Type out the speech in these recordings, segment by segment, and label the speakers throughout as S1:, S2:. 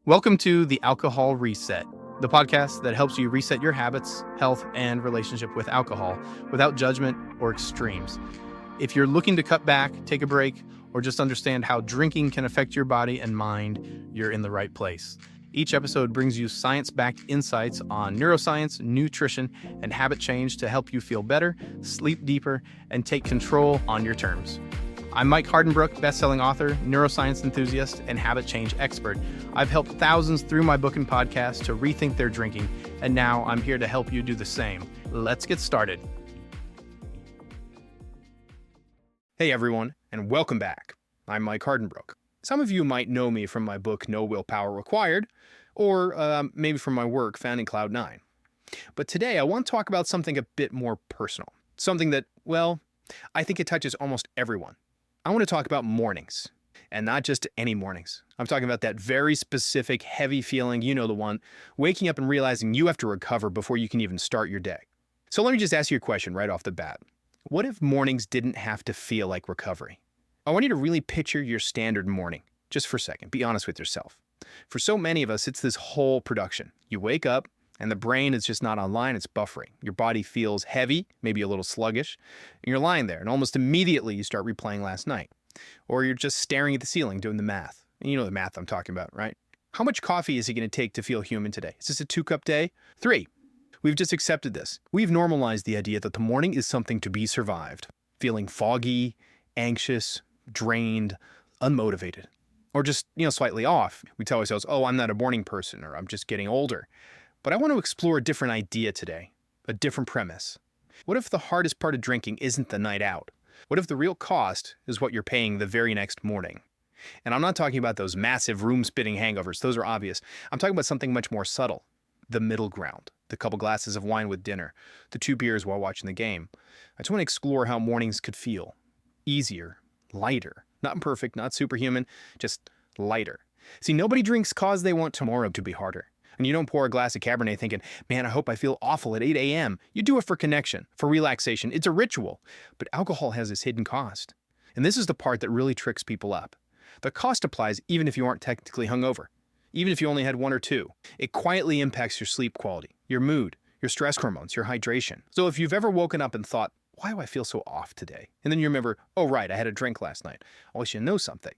S1: Welcome to the Alcohol Reset, the podcast that helps you reset your habits, health, and relationship with alcohol without judgment or extremes. If you're looking to cut back, take a break, or just understand how drinking can affect your body and mind, you're in the right place. Each episode brings you science-backed insights on neuroscience, nutrition, and habit change to help you feel better, sleep deeper, and take control on your terms. I'm Mike Hardenbrook, best-selling author, neuroscience enthusiast, and habit change expert. I've helped thousands through my book and podcast to rethink their drinking, and now I'm here to help you do the same. Let's get started. Hey everyone, and welcome back. I'm Mike Hardenbrook. Some of you might know me from my book, No Willpower Required, or maybe from my work founding Cloud9. But today I want to talk about something a bit more personal. Something that, well, I think it touches almost everyone. I want to talk about mornings, and not just any mornings. I'm talking about that very specific, heavy feeling, you know the one, waking up and realizing you have to recover before you can even start your day. So let me just ask you a question right off the bat. What if mornings didn't have to feel like recovery? I want you to really picture your standard morning, just for a second. Be honest with yourself. For so many of us, it's this whole production. You wake up, and the brain is just not online, it's buffering. Your body feels heavy, maybe a little sluggish, and you're lying there, and almost immediately you start replaying last night. Or you're just staring at the ceiling doing the math. And you know the math I'm talking about, right? How much coffee is it going to take to feel human today? Is this a 2-cup day? 3. We've just accepted this. We've normalized the idea that the morning is something to be survived. Feeling foggy, anxious, drained, unmotivated, or just, slightly off. We tell ourselves, oh, I'm not a morning person, or I'm just getting older. But I want to explore a different idea today, a different premise. What if the hardest part of drinking isn't the night out? What if the real cost is what you're paying the very next morning? And I'm not talking about those massive room-spitting hangovers. Those are obvious. I'm talking about something much more subtle. The middle ground. The couple glasses of wine with dinner. The 2 beers while watching the game. I just want to explore how mornings could feel. Easier. Lighter. Not perfect, not superhuman, just lighter. See, nobody drinks cause they want tomorrow to be harder. And you don't pour a glass of Cabernet thinking, man, I hope I feel awful at 8 a.m. You do it for connection, for relaxation. It's a ritual. But alcohol has this hidden cost. And this is the part that really tricks people up. The cost applies even if you aren't technically hungover, even if you only had 1 or 2. It quietly impacts your sleep quality, your mood, your stress hormones, your hydration. So if you've ever woken up and thought, why do I feel so off today? And then you remember, oh, right, I had a drink last night. I wish you know something.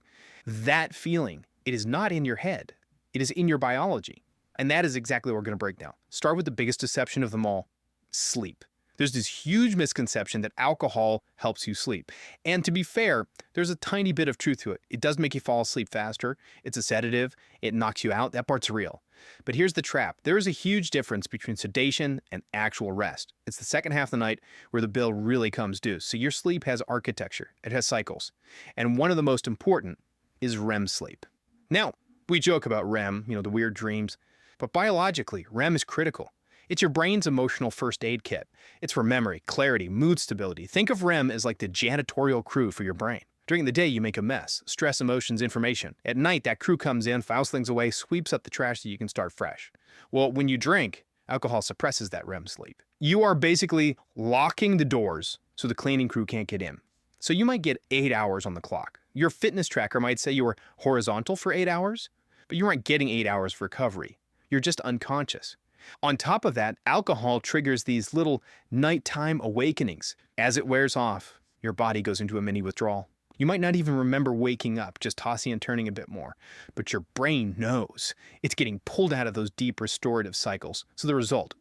S1: That feeling, it is not in your head. It is in your biology. And that is exactly what we're going to break down. Start with the biggest deception of them all, sleep. There's this huge misconception that alcohol helps you sleep. And to be fair, there's a tiny bit of truth to it. It does make you fall asleep faster. It's a sedative. It knocks you out. That part's real. But here's the trap. There is a huge difference between sedation and actual rest. It's the second half of the night where the bill really comes due. So your sleep has architecture. It has cycles. And one of the most important is REM sleep. Now, we joke about REM, the weird dreams. But biologically, REM is critical. It's your brain's emotional first aid kit. It's for memory, clarity, mood stability. Think of REM as like the janitorial crew for your brain. During the day, you make a mess, stress, emotions, information. At night, that crew comes in, files things away, sweeps up the trash so you can start fresh. Well, when you drink, alcohol suppresses that REM sleep. You are basically locking the doors so the cleaning crew can't get in. So you might get 8 hours on the clock. Your fitness tracker might say you were horizontal for 8 hours, but you aren't getting 8 hours of recovery. You're just unconscious. On top of that, alcohol triggers these little nighttime awakenings. As it wears off, your body goes into a mini withdrawal. You might not even remember waking up, just tossing and turning a bit more. But your brain knows. It's getting pulled out of those deep restorative cycles. So the result,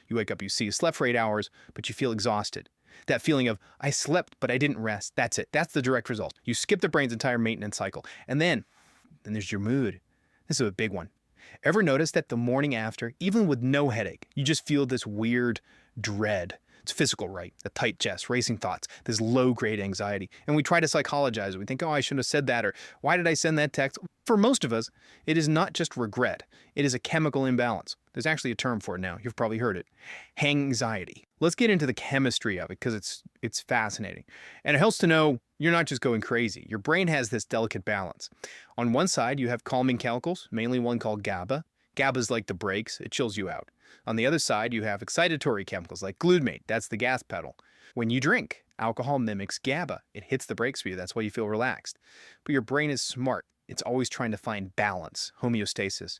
S1: you wake up, you see you slept for 8 hours, but you feel exhausted. That feeling of, I slept, but I didn't rest. That's it. That's the direct result. You skip the brain's entire maintenance cycle. And then there's your mood. This is a big one. Ever notice that the morning after, even with no headache, you just feel this weird dread? It's physical, right? A tight chest, racing thoughts, this low-grade anxiety. And we try to psychologize it. We think, oh, I shouldn't have said that, or why did I send that text? For most of us, it is not just regret. It is a chemical imbalance. There's actually a term for it now. You've probably heard it. Hangxiety. Let's get into the chemistry of it because it's fascinating. And it helps to know you're not just going crazy. Your brain has this delicate balance. On one side, you have calming chemicals, mainly one called GABA. GABA is like the brakes. It chills you out. On the other side, you have excitatory chemicals like glutamate. That's the gas pedal. When you drink, alcohol mimics GABA. It hits the brakes for you. That's why you feel relaxed. But your brain is smart. It's always trying to find balance, homeostasis.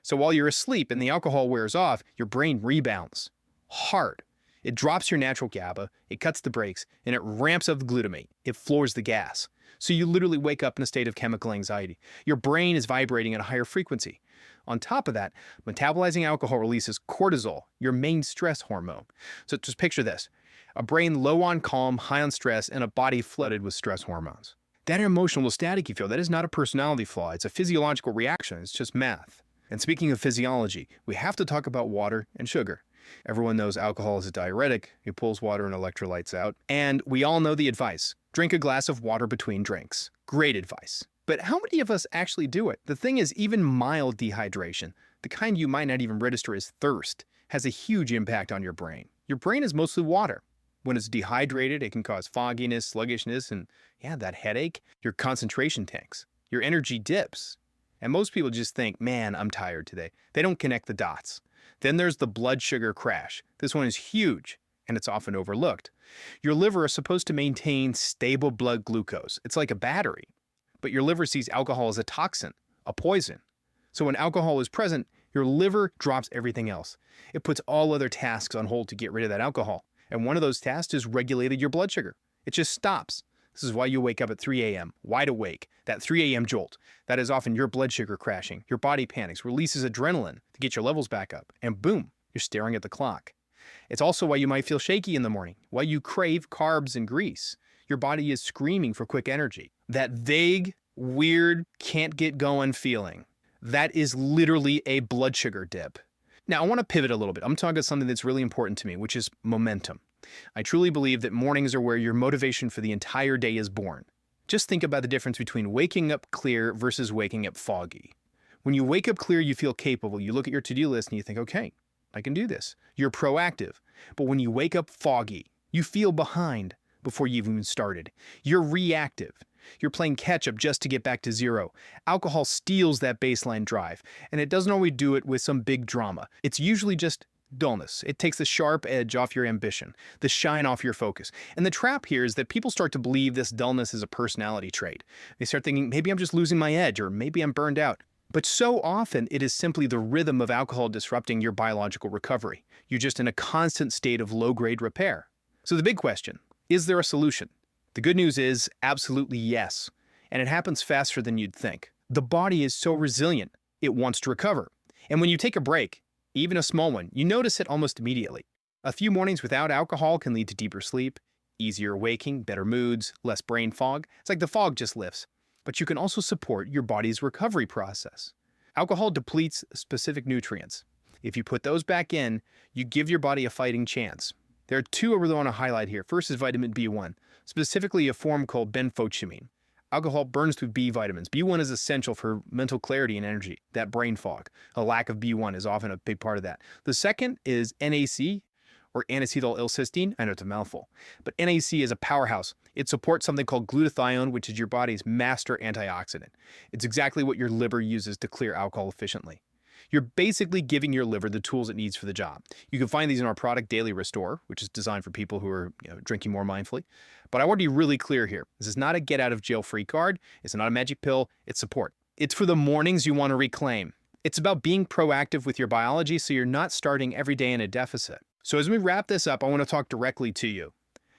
S1: So while you're asleep and the alcohol wears off, your brain rebounds hard. It drops your natural GABA, it cuts the brakes, and it ramps up the glutamate. It floors the gas. So you literally wake up in a state of chemical anxiety. Your brain is vibrating at a higher frequency. On top of that, metabolizing alcohol releases cortisol, your main stress hormone. So just picture this: a brain low on calm, high on stress, and a body flooded with stress hormones. That emotional static you feel, that is not a personality flaw. It's a physiological reaction. It's just math. And speaking of physiology, we have to talk about water and sugar. Everyone knows alcohol is a diuretic. It pulls water and electrolytes out. And we all know the advice: drink a glass of water between drinks. Great advice. But how many of us actually do it? The thing is, even mild dehydration, the kind you might not even register as thirst, has a huge impact on your brain. Your brain is mostly water. When it's dehydrated, it can cause fogginess, sluggishness, and that headache. Your concentration tanks. Your energy dips. And most people just think, man, I'm tired today. They don't connect the dots. Then there's the blood sugar crash. This one is huge, and it's often overlooked. Your liver is supposed to maintain stable blood glucose. It's like a battery. But your liver sees alcohol as a toxin, a poison. So when alcohol is present, your liver drops everything else. It puts all other tasks on hold to get rid of that alcohol. And one of those tasks is regulating your blood sugar. It just stops. This is why you wake up at 3 a.m., wide awake. That 3 a.m. jolt, that is often your blood sugar crashing. Your body panics, releases adrenaline to get your levels back up, and boom, you're staring at the clock. It's also why you might feel shaky in the morning, why you crave carbs and grease. Your body is screaming for quick energy. That vague, weird, can't get going feeling, that is literally a blood sugar dip. Now, I want to pivot a little bit. I'm talking about something that's really important to me, which is momentum. I truly believe that mornings are where your motivation for the entire day is born. Just think about the difference between waking up clear versus waking up foggy. When you wake up clear, you feel capable. You look at your to-do list and you think, okay, I can do this. You're proactive. But when you wake up foggy, you feel behind before you've even started. You're reactive. You're playing catch-up just to get back to zero. Alcohol steals that baseline drive, and it doesn't always do it with some big drama. It's usually just dullness. It takes the sharp edge off your ambition, the shine off your focus. And the trap here is that people start to believe this dullness is a personality trait. They start thinking, maybe I'm just losing my edge, or maybe I'm burned out. But so often, it is simply the rhythm of alcohol disrupting your biological recovery. You're just in a constant state of low-grade repair. So the big question: is there a solution? The good news is absolutely yes, and it happens faster than you'd think. The body is so resilient, it wants to recover. And when you take a break, even a small one, you notice it almost immediately. A few mornings without alcohol can lead to deeper sleep, easier waking, better moods, less brain fog. It's like the fog just lifts. But you can also support your body's recovery process. Alcohol depletes specific nutrients. If you put those back in, you give your body a fighting chance. There are two I really want to highlight here. First is vitamin B1, specifically a form called benfotiamine. Alcohol burns through B vitamins. B1 is essential for mental clarity and energy, that brain fog. A lack of B1 is often a big part of that. The second is NAC, or N-acetyl-L-cysteine. I know it's a mouthful, but NAC is a powerhouse. It supports something called glutathione, which is your body's master antioxidant. It's exactly what your liver uses to clear alcohol efficiently. You're basically giving your liver the tools it needs for the job. You can find these in our product Daily Restore, which is designed for people who are drinking more mindfully. But I want to be really clear here. This is not a get-out-of-jail-free card. It's not a magic pill. It's support. It's for the mornings you want to reclaim. It's about being proactive with your biology so you're not starting every day in a deficit. So as we wrap this up, I want to talk directly to you.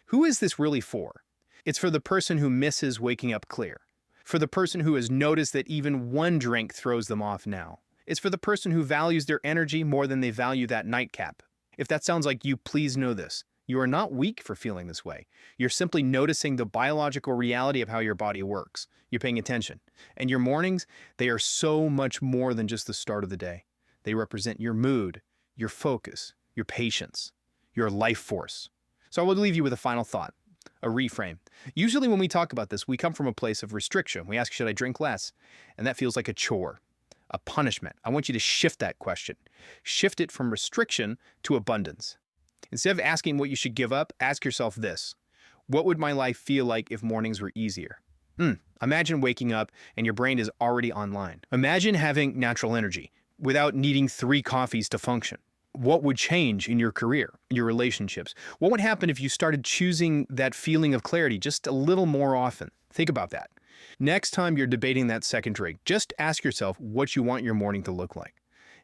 S1: Who is this really for? It's for the person who misses waking up clear. For the person who has noticed that even one drink throws them off now. It's for the person who values their energy more than they value that nightcap. If that sounds like you, please know this. You are not weak for feeling this way. You're simply noticing the biological reality of how your body works. You're paying attention. And your mornings, they are so much more than just the start of the day. They represent your mood, your focus, your patience, your life force. So I will leave you with a final thought, a reframe. Usually when we talk about this, we come from a place of restriction. We ask, should I drink less? And that feels like a chore. A punishment. I want you to shift that question. Shift it from restriction to abundance. Instead of asking what you should give up, ask yourself this: what would my life feel like if mornings were easier? Imagine waking up and your brain is already online. Imagine having natural energy without needing 3 coffees to function. What would change in your career, your relationships? What would happen if you started choosing that feeling of clarity just a little more often? Think about that. Next time you're debating that second drink, just ask yourself what you want your morning to look like,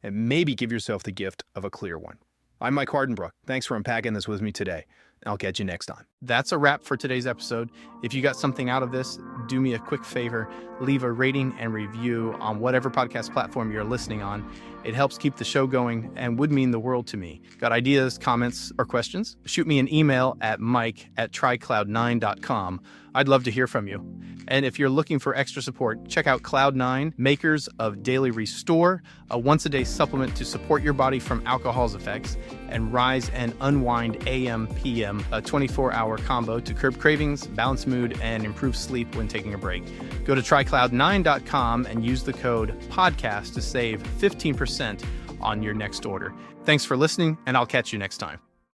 S1: and maybe give yourself the gift of a clear one. I'm Mike Hardenbrook. Thanks for unpacking this with me today. I'll catch you next time. That's a wrap for today's episode. If you got something out of this, do me a quick favor, leave a rating and review on whatever podcast platform you're listening on. It helps keep the show going and would mean the world to me. Got ideas, comments, or questions? Shoot me an email at mike@trycloud9.com. I'd love to hear from you. And if you're looking for extra support, check out Cloud9, makers of Daily Restore, a once-a-day supplement to support your body from alcohol's effects, and Rise and Unwind AM/PM, a 24-hour combo to curb cravings, balance mood, and improve sleep when taking a break. Go to trycloud9.com and use the code PODCAST to save 15% on your next order. Thanks for listening, and I'll catch you next time.